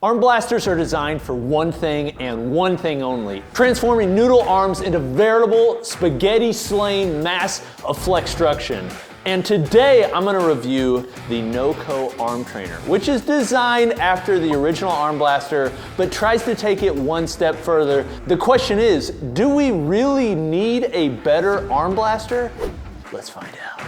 Arm blasters are designed for one thing and one thing only, transforming noodle arms into veritable spaghetti-slaying mass of flextruction. And today I'm gonna review the NoCo arm trainer, which is designed after the original arm blaster, but tries to take it one step further. The question is, do we really need a better arm blaster? Let's find out.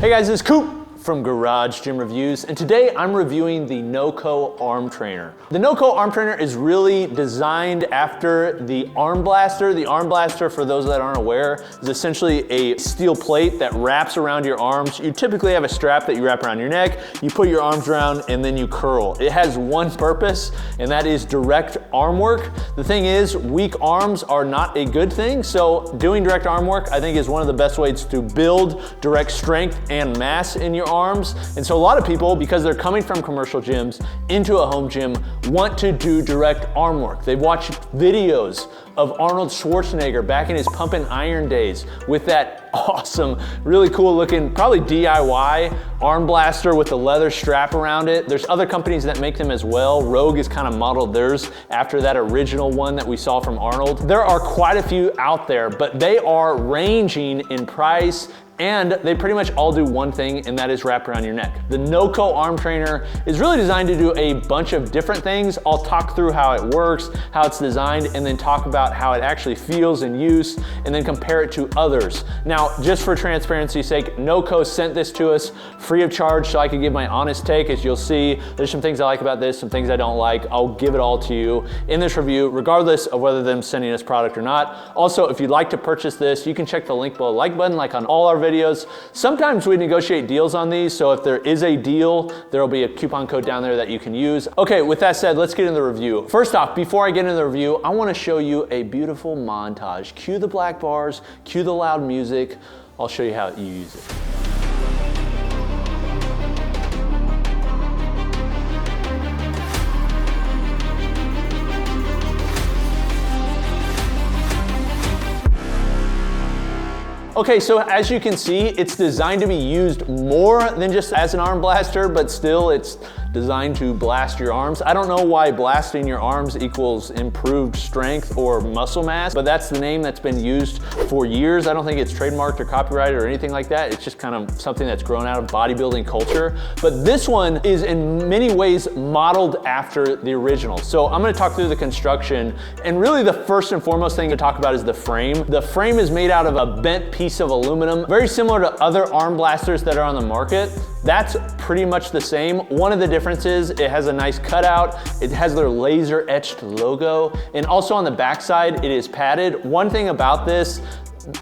Hey guys, this is Coop from Garage Gym Reviews, and today I'm reviewing the NoCo arm trainer. The NoCo arm trainer is really designed after the arm blaster. The arm blaster, for those that aren't aware, is essentially a steel plate that wraps around your arms. You typically have a strap that you wrap around your neck, you put your arms around, and then you curl. It has one purpose, and that is direct arm work. The thing is, weak arms are not a good thing, so doing direct arm work, I think, is one of the best ways to build direct strength and mass in your arms. And so a lot of people, because they're coming from commercial gyms into a home gym, want to do direct arm work. They've watched videos of Arnold Schwarzenegger back in his pump and iron days with that awesome, really cool looking, probably DIY arm blaster with the leather strap around it. There's other companies that make them as well. Rogue has kind of modeled theirs after that original one that we saw from Arnold. There are quite a few out there, but they are ranging in price, and they pretty much all do one thing, and that is wrap around your neck. The NoCo arm trainer is really designed to do a bunch of different things. I'll talk through how it works, how it's designed, and then talk about how it actually feels in use, and then compare it to others. Now, just for transparency's sake, NoCo sent this to us free of charge so I could give my honest take. As you'll see, there's some things I like about this, some things I don't like. I'll give it all to you in this review, regardless of whether them sending us product or not. Also, if you'd like to purchase this, you can check the link below, like button, like on all our videos. Sometimes we negotiate deals on these, so if there is a deal, there'll be a coupon code down there that you can use. Okay, with that said, let's get into the review. First off, before I get into the review, I want to show you a beautiful montage. Cue the black bars, cue the loud music. I'll show you how you use it. Okay, so as you can see, it's designed to be used more than just as an arm blaster, but still it's designed to blast your arms. I don't know why blasting your arms equals improved strength or muscle mass, but that's the name that's been used for years. I don't think it's trademarked or copyrighted or anything like that. It's just kind of something that's grown out of bodybuilding culture. But this one is in many ways modeled after the original. So I'm gonna talk through the construction, and really the first and foremost thing to talk about is the frame. The frame is made out of a bent piece of aluminum, very similar to other arm blasters that are on the market. That's pretty much the same. One of the differences, it has a nice cutout, it has their laser etched logo, and also on the backside, it is padded. One thing about this,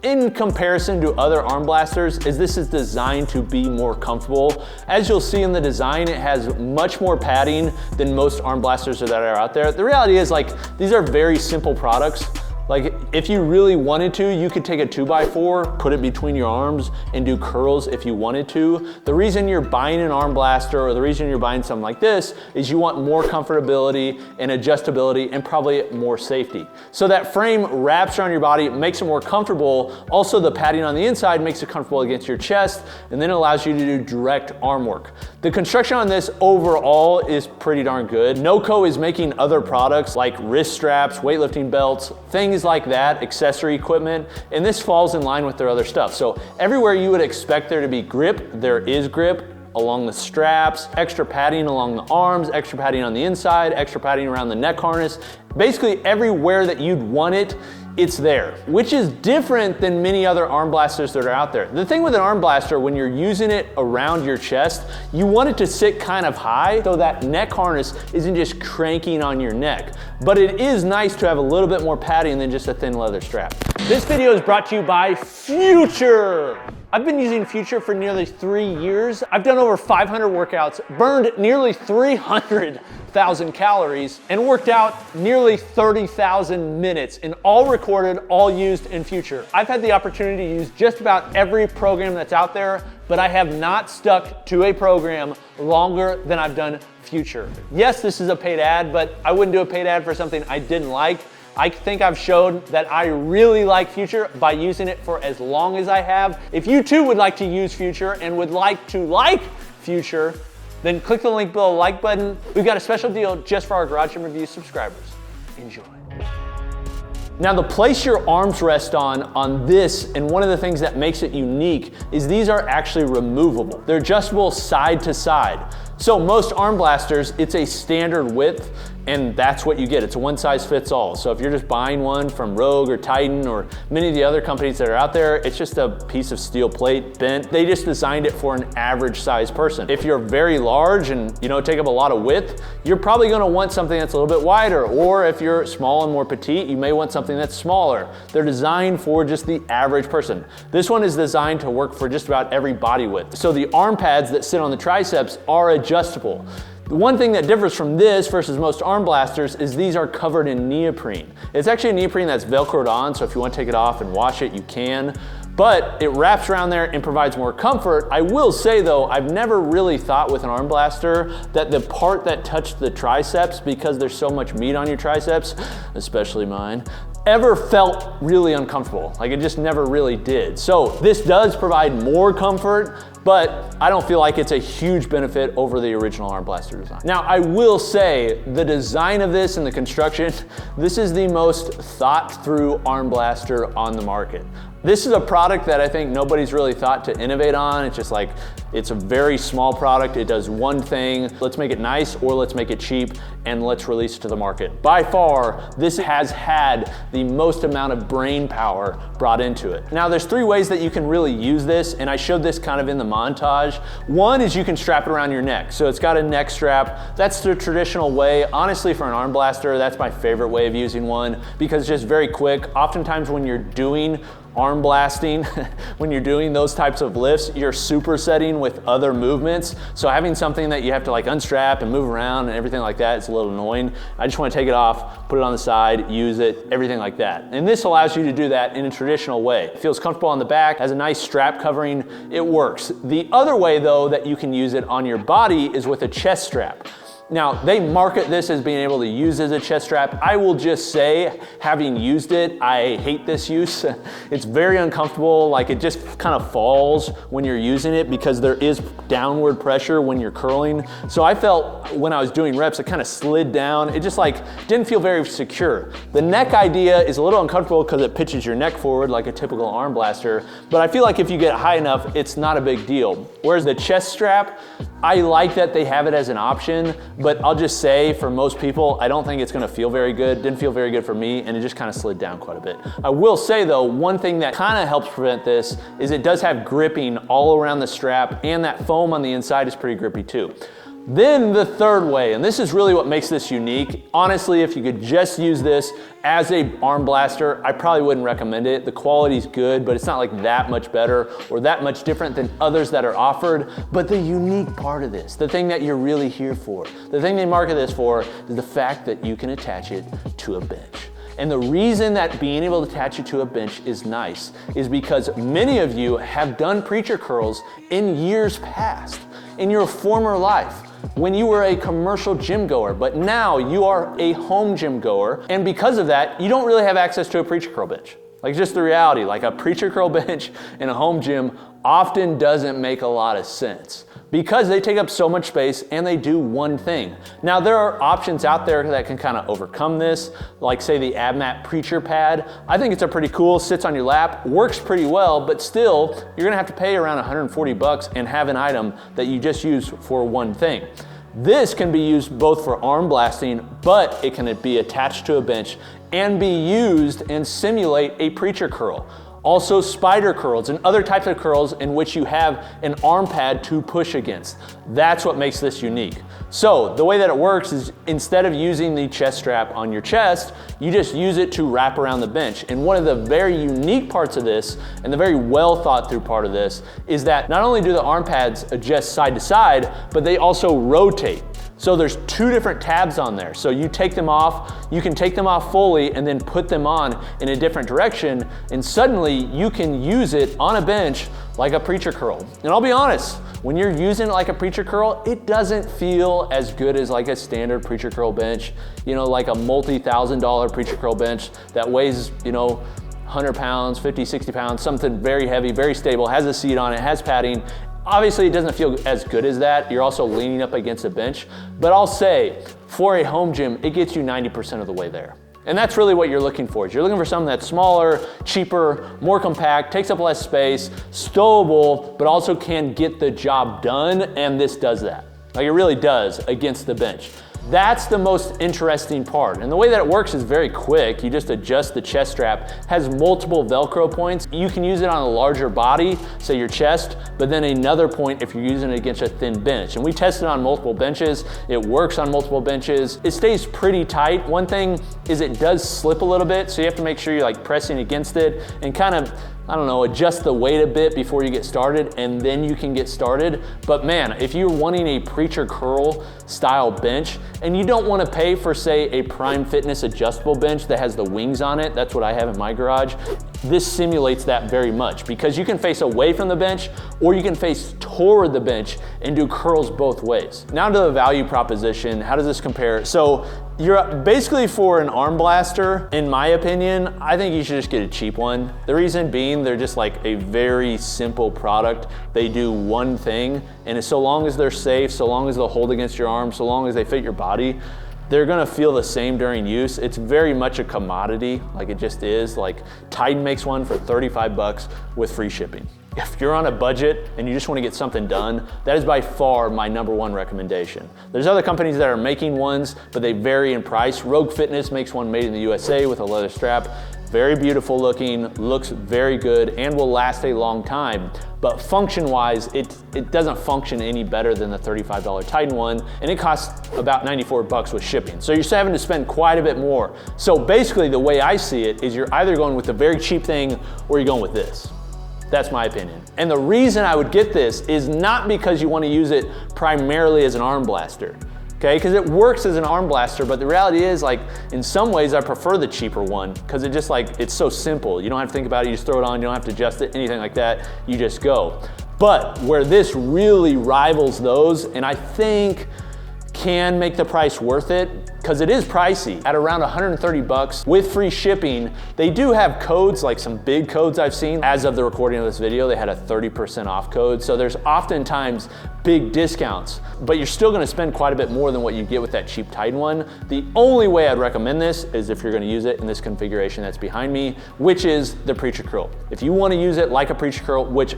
in comparison to other arm blasters, is this is designed to be more comfortable. As you'll see in the design, it has much more padding than most arm blasters that are out there. The reality is, like, these are very simple products. Like, if you really wanted to, you could take a 2x4, put it between your arms, and do curls if you wanted to. The reason you're buying an arm blaster, or the reason you're buying something like this, is you want more comfortability and adjustability and probably more safety. So that frame wraps around your body, makes it more comfortable. Also, the padding on the inside makes it comfortable against your chest, and then it allows you to do direct arm work. The construction on this overall is pretty darn good. NoCo is making other products like wrist straps, weightlifting belts, things like that, accessory equipment, and this falls in line with their other stuff. So everywhere you would expect there to be grip, there is grip along the straps, extra padding along the arms, extra padding on the inside, extra padding around the neck harness. Basically everywhere that you'd want it, it's there, which is different than many other arm blasters that are out there. The thing with an arm blaster, when you're using it around your chest, you want it to sit kind of high so that neck harness isn't just cranking on your neck. But it is nice to have a little bit more padding than just a thin leather strap. This video is brought to you by Future. I've been using Future for nearly 3 years. I've done over 500 workouts, burned nearly 300 1,000 calories and worked out nearly 30,000 minutes, and all recorded, all used in Future. I've had the opportunity to use just about every program that's out there, but I have not stuck to a program longer than I've done Future. Yes, this is a paid ad, but I wouldn't do a paid ad for something I didn't like. I think I've shown that I really like Future by using it for as long as I have. If you too would like to use Future and would like to like Future, then click the link below the like button. We've got a special deal just for our Garage Gym Review subscribers. Enjoy. Now, the place your arms rest on this, and one of the things that makes it unique, is these are actually removable. They're adjustable side to side. So most arm blasters, it's a standard width, and that's what you get. It's a one size fits all. So if you're just buying one from Rogue or Titan or many of the other companies that are out there, it's just a piece of steel plate bent. They just designed it for an average size person. If you're very large and take up a lot of width, you're probably gonna want something that's a little bit wider. Or if you're small and more petite, you may want something that's smaller. They're designed for just the average person. This one is designed to work for just about every body width. So the arm pads that sit on the triceps are adjustable. The one thing that differs from this versus most arm blasters is these are covered in neoprene. It's actually a neoprene that's Velcroed on, so if you want to take it off and wash it, you can. But it wraps around there and provides more comfort. I will say though, I've never really thought with an arm blaster that the part that touched the triceps, because there's so much meat on your triceps, especially mine, ever felt really uncomfortable. Like it just never really did. So this does provide more comfort, but I don't feel like it's a huge benefit over the original arm blaster design. Now, I will say the design of this and the construction, this is the most thought through arm blaster on the market. This is a product that I think nobody's really thought to innovate on. It's just like, it's a very small product. It does one thing. Let's make it nice or let's make it cheap and let's release it to the market. By far, this has had the most amount of brain power brought into it. Now, there's three ways that you can really use this, and I showed this kind of in the montage. One is you can strap it around your neck. So it's got a neck strap. That's the traditional way. Honestly, for an arm blaster, that's my favorite way of using one because it's just very quick. Oftentimes when you're doing arm blasting, when you're doing those types of lifts, you're supersetting with other movements. So having something that you have to like unstrap and move around and everything like that, it's a little annoying. I just want to take it off, put it on the side, use it, everything like that. And this allows you to do that in a traditional way. It feels comfortable on the back, has a nice strap covering, it works. The other way though that you can use it on your body is with a chest strap. Now, they market this as being able to use as a chest strap. I will just say, having used it, I hate this use. It's very uncomfortable, like it just kind of falls when you're using it because there is downward pressure when you're curling. So I felt when I was doing reps, it kind of slid down. It just like didn't feel very secure. The neck idea is a little uncomfortable because it pitches your neck forward like a typical arm blaster, but I feel like if you get high enough, it's not a big deal. Whereas the chest strap, I like that they have it as an option, but I'll just say for most people, I don't think it's gonna feel very good. Didn't feel very good for me, and it just kind of slid down quite a bit. I will say though, one thing that kind of helps prevent this is it does have gripping all around the strap, and that foam on the inside is pretty grippy too. Then the third way, and this is really what makes this unique. Honestly, if you could just use this as a arm blaster, I probably wouldn't recommend it. The quality's good, but it's not like that much better or that much different than others that are offered. But the unique part of this, the thing that you're really here for, the thing they market this for is the fact that you can attach it to a bench. And the reason that being able to attach it to a bench is nice is because many of you have done preacher curls in years past, in your former life, when you were a commercial gym goer, but now you are a home gym goer, and because of that, you don't really have access to a preacher curl bench. Like just the reality, like a preacher curl bench in a home gym often doesn't make a lot of sense because they take up so much space and they do one thing. Now there are options out there that can kind of overcome this, like say the AbMat Preacher Pad. I think it's a pretty cool, sits on your lap, works pretty well, but still you're gonna have to pay around 140 bucks and have an item that you just use for one thing. This can be used both for arm blasting, but it can be attached to a bench and be used and simulate a preacher curl. Also spider curls and other types of curls in which you have an arm pad to push against. That's what makes this unique. So the way that it works is instead of using the chest strap on your chest, you just use it to wrap around the bench. And one of the very unique parts of this, and the very well thought through part of this, is that not only do the arm pads adjust side to side, but they also rotate. So there's two different tabs on there. So you take them off, you can take them off fully and then put them on in a different direction, and suddenly you can use it on a bench like a preacher curl. And I'll be honest, when you're using it like a preacher curl, it doesn't feel as good as like a standard preacher curl bench, you know, like a multi-$1,000 preacher curl bench that weighs, you know, 100 pounds, 50, 60 pounds, something very heavy, very stable, has a seat on it, has padding. Obviously, it doesn't feel as good as that. You're also leaning up against a bench, but I'll say for a home gym, it gets you 90% of the way there. And that's really what you're looking for. You're looking for something that's smaller, cheaper, more compact, takes up less space, stowable, but also can get the job done, and this does that. Like it really does against the bench. That's the most interesting part. And the way that it works is very quick. You just adjust the chest strap, has multiple Velcro points. You can use it on a larger body, say your chest, but then another point if you're using it against a thin bench. And we tested on multiple benches. It works on multiple benches. It stays pretty tight. One thing is it does slip a little bit, so you have to make sure you're like pressing against it and kind of, I don't know, adjust the weight a bit before you get started, and then you can get started. But man, if you're wanting a preacher curl style bench and you don't want to pay for, say, a Prime Fitness adjustable bench that has the wings on it, that's what I have in my garage, this simulates that very much because you can face away from the bench or you can face toward the bench and do curls both ways. Now to the value proposition, how does this compare? So you're basically, for an arm blaster, in my opinion, I think you should just get a cheap one. The reason being, they're just like a very simple product. They do one thing, and so long as they're safe, so long as they'll hold against your arm, so long as they fit your body, they're gonna feel the same during use. It's very much a commodity, like it just is. Like Titan makes one for 35 bucks with free shipping. If you're on a budget and you just want to get something done, that is by far my #1 recommendation. There's other companies that are making ones, but they vary in price. Rogue Fitness makes one made in the USA with a leather strap. Very beautiful looking, looks very good, and will last a long time. But function-wise, it doesn't function any better than the $35 Titan one, and it costs about 94 bucks with shipping. So you're still having to spend quite a bit more. So basically, the way I see it is you're either going with the very cheap thing or you're going with this. That's my opinion. And the reason I would get this is not because you want to use it primarily as an arm blaster, okay? Because it works as an arm blaster, but the reality is, like, in some ways I prefer the cheaper one because it just, like, it's so simple. You don't have to think about it, you just throw it on, you don't have to adjust it, anything like that, you just go. But where this really rivals those, and I think can make the price worth it, because it is pricey at around 130 bucks with free shipping. They do have codes, like some big codes I've seen. As of the recording of this video, they had a 30% off code. So there's oftentimes big discounts, but you're still gonna spend quite a bit more than what you get with that cheap Titan one. The only way I'd recommend this is if you're gonna use it in this configuration that's behind me, which is the preacher curl. If you wanna use it like a preacher curl, which,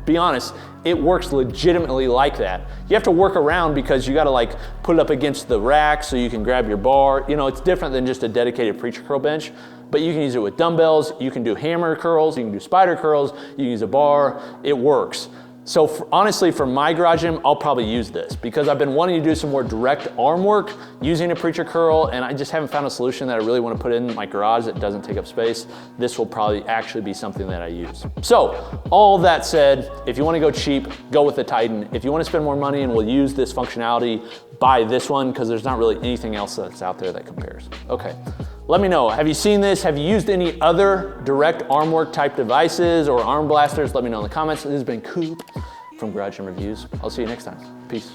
be honest, it works legitimately like that. You have to work around because you gotta like put it up against the rack so you can grab your bar. You know, it's different than just a dedicated preacher curl bench, but you can use it with dumbbells, you can do hammer curls, you can do spider curls, you can use a bar, it works. So honestly, for my garage gym, I'll probably use this because I've been wanting to do some more direct arm work using a preacher curl, and I just haven't found a solution that I really want to put in my garage that doesn't take up space. This will probably actually be something that I use. So all that said, if you want to go cheap, go with the Titan. If you want to spend more money and will use this functionality, buy this one because there's not really anything else that's out there that compares. Okay. Let me know, have you seen this? Have you used any other direct arm work type devices or arm blasters? Let me know in the comments. This has been Coop from Garage Gym Reviews. I'll see you next time. Peace.